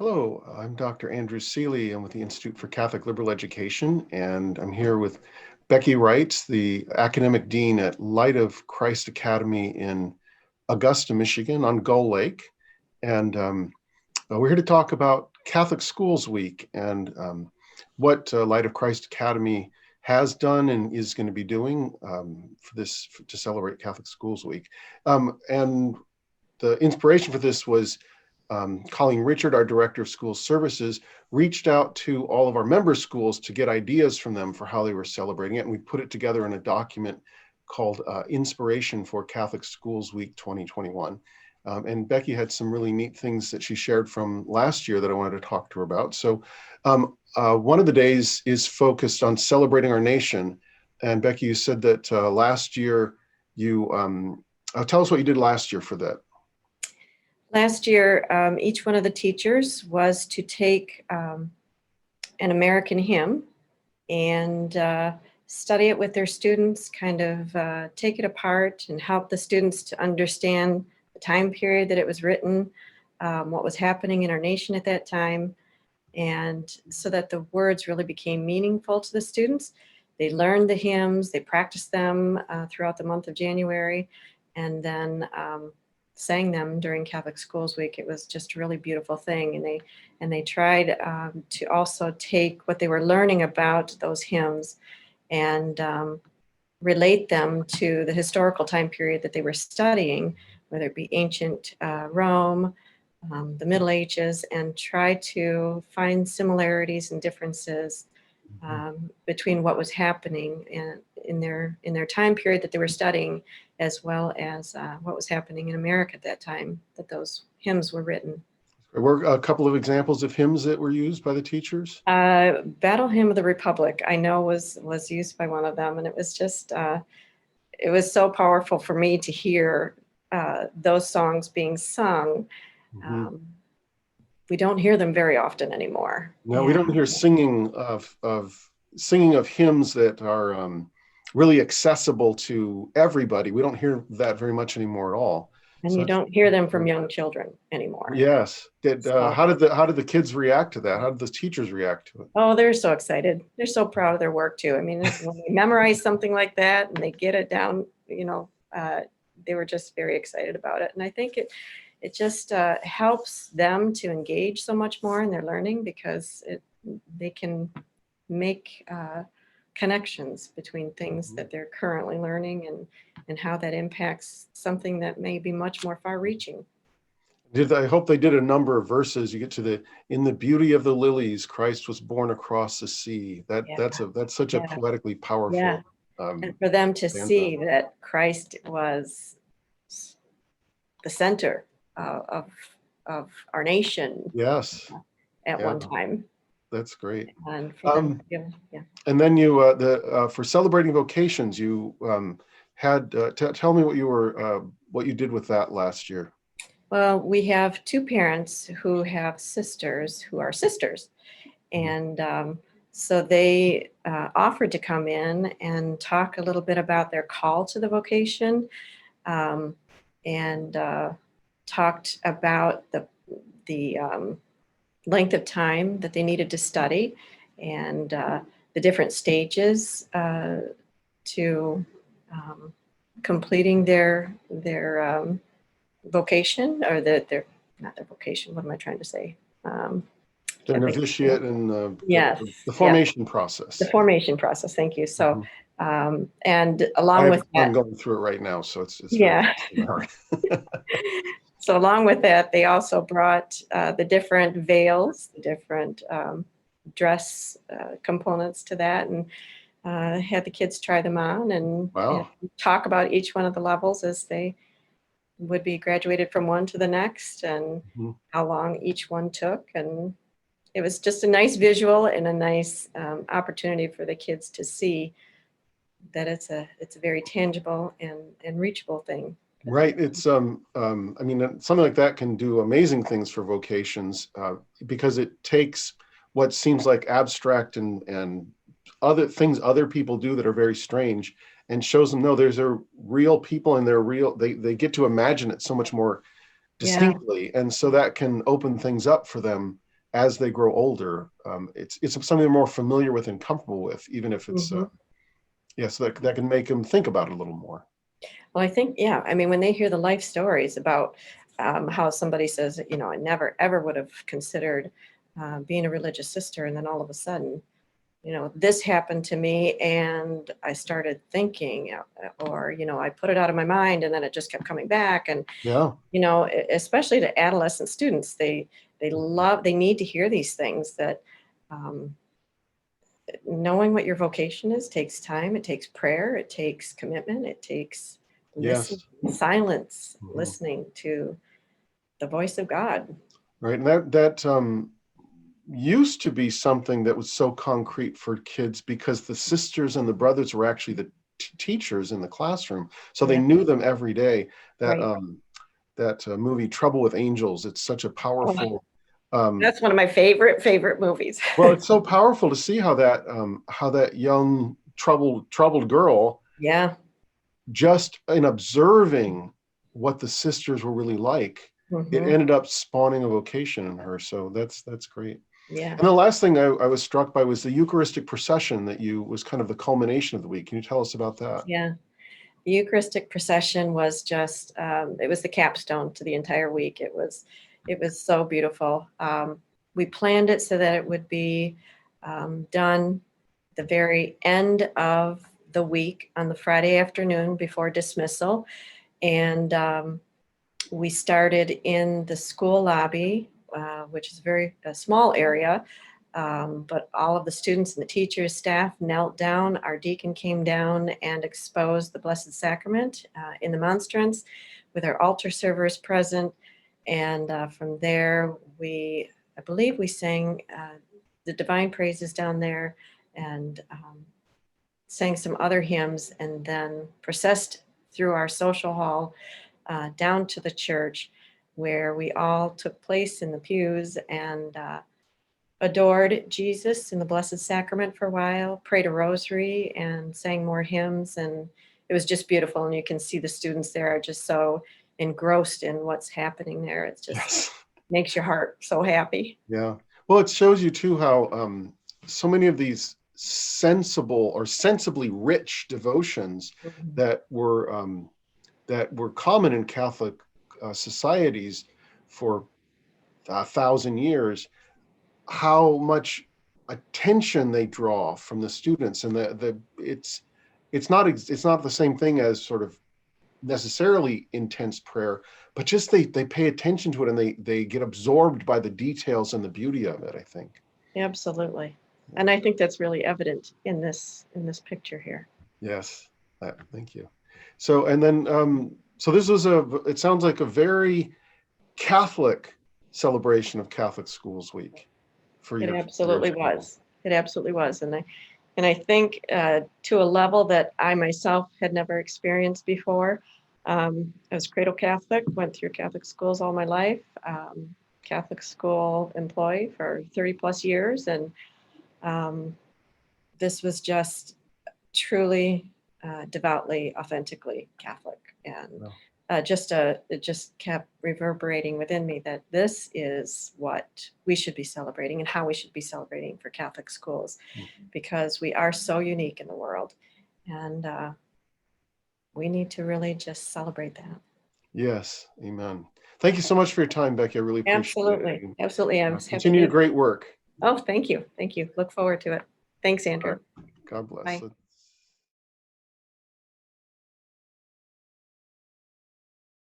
Hello, I'm Dr. Andrew Seeley. I'm with the Institute for Catholic Liberal Education, and I'm here with Becky Reits, the academic dean at Light of Christ Academy in Augusta, Michigan, on Gull Lake. And we're here to talk about Catholic Schools Week and what Light of Christ Academy has done and is going to be doing to celebrate Catholic Schools Week. And the inspiration for this was Colleen Richard, our Director of School Services, reached out to all of our member schools to get ideas from them for how they were celebrating it. And we put it together in a document called Inspiration for Catholic Schools Week 2021. And Becky had some really neat things that she shared from last year that I wanted to talk to her about. So one of the days is focused on celebrating our nation. And Becky, you said that last year you, tell us what you did last year for that. Last year, each one of the teachers was to take an American hymn and study it with their students, kind of take it apart and help the students to understand the time period that it was written, what was happening in our nation at that time, and so that the words really became meaningful to the students. They learned the hymns, they practiced them throughout the month of January, and then sang them during Catholic Schools Week. It was just a really beautiful thing. And they tried to also take what they were learning about those hymns and relate them to the historical time period that they were studying, whether it be ancient Rome, the Middle Ages, and try to find similarities and differences between what was happening in their time period that they were studying, as well as what was happening in America at that time that those hymns were written. There were a couple of examples of hymns that were used by the teachers. Battle Hymn of the Republic, I know, was used by one of them, and it was just it was so powerful for me to hear those songs being sung. Mm-hmm. We don't hear them very often anymore. No, we don't hear singing of hymns that are really accessible to everybody. We don't hear that very much anymore at all. And so you don't hear them from young children anymore. Yes. How did the kids react to that? How did the teachers react to it? Oh, they're so excited. They're so proud of their work too. I mean, when they memorize something like that and they get it down, they were just very excited about it. And I think it just helps them to engage so much more in their learning, because they can make connections between things that they're currently learning and how that impacts something that may be much more far-reaching. I hope they did a number of verses. You get to in the beauty of the lilies, Christ was born across the sea. That's such a poetically powerful. Yeah. And for them to see that Christ was the center of our nation. Yes. At one time. That's great. And for them, and then you for celebrating vocations, you had tell me what you did with that last year. Well, we have two parents who have sisters who are sisters, and so they offered to come in and talk a little bit about their call to the vocation, and talked about the length of time that they needed to study and the different stages to completing their vocation, or not their vocation. What am I trying to say? The novitiate and the formation process. The formation process. Thank you. So, and along with that, I'm going through it right now, so it's hard. So along with that, they also brought the different veils, the different dress components to that, and had the kids try them on and talk about each one of the levels as they would be graduated from one to the next, and how long each one took. And it was just a nice visual and a nice opportunity for the kids to see that it's a very tangible and reachable thing. Right. It's I mean, something like that can do amazing things for vocations because it takes what seems like abstract and other things other people do that are very strange and shows them, no, there's a real people and they're real. They get to imagine it so much more distinctly. And so that can open things up for them as they grow older, it's something they're more familiar with and comfortable with, even if it's, Mm-hmm. so that can make them think about it a little more. Well, I think, yeah, I mean, when they hear the life stories about how somebody says, I never ever would have considered being a religious sister, and then all of a sudden, this happened to me, and I started thinking, or, I put it out of my mind, and then it just kept coming back. And, Yeah. especially to adolescent students, they need to hear these things, that um, knowing what your vocation is takes time. It takes prayer. It takes commitment. It takes Yes. listening, silence, Mhm. listening to the voice of God. Right. And that used to be something that was so concrete for kids because the sisters and the brothers were actually the teachers in the classroom, so they Yeah, knew them every day. That right. movie Trouble with Angels, it's such a Oh, powerful, that's one of my favorite movies. well, it's so powerful to see how that young troubled girl, Yeah. just in observing what the sisters were really like, it Hmm. ended up spawning a vocation in her. So that's great. Yeah. And the last thing I was struck by was the Eucharistic procession was kind of the culmination of the week. Can you tell us about that? Yeah. The Eucharistic procession was just, it was the capstone to the entire week. It was so beautiful. We planned it so that it would be done the very end of the week on the Friday afternoon before dismissal. And we started in the school lobby, which is a small area. But all of the students and the teachers, staff knelt down. Our deacon came down and exposed the Blessed Sacrament in the monstrance with our altar servers present. And from there, I believe we sang the Divine Praises down there, and sang some other hymns, and then processed through our social hall down to the church, where we all took place in the pews and adored Jesus in the Blessed Sacrament for a while, prayed a rosary, and sang more hymns. And it was just beautiful. And you can see the students there are just so engrossed in what's happening there. It just Yes. makes your heart so happy. Yeah. Well, it shows you too how so many of these sensible or sensibly rich devotions Mhm. that were common in Catholic societies for 1,000 years, how much attention they draw from the students, and it's not the same thing as sort of necessarily intense prayer, but just they pay attention to it, and they get absorbed by the details and the beauty of it, I think. Absolutely. And I think that's really evident in this picture here. Yes. Thank you. So, and then so this was it sounds like a very Catholic celebration of Catholic Schools Week for It your absolutely school. was. It absolutely was. And I think to a level that I myself had never experienced before. I was cradle Catholic, went through Catholic schools all my life, Catholic school employee for 30 plus years. And um, this was just truly, devoutly, authentically Catholic. And Well, it just kept reverberating within me that this is what we should be celebrating and how we should be celebrating for Catholic schools, because we are so unique in the world. And we need to really just celebrate that. yes, amen. Thank you so much for your time, Becky. I really appreciate it. Absolutely. Absolutely. I was happy Continue your to. great work. Oh, thank you. Thank you. Look forward to it. Thanks, All Andrew. right. God bless. Bye.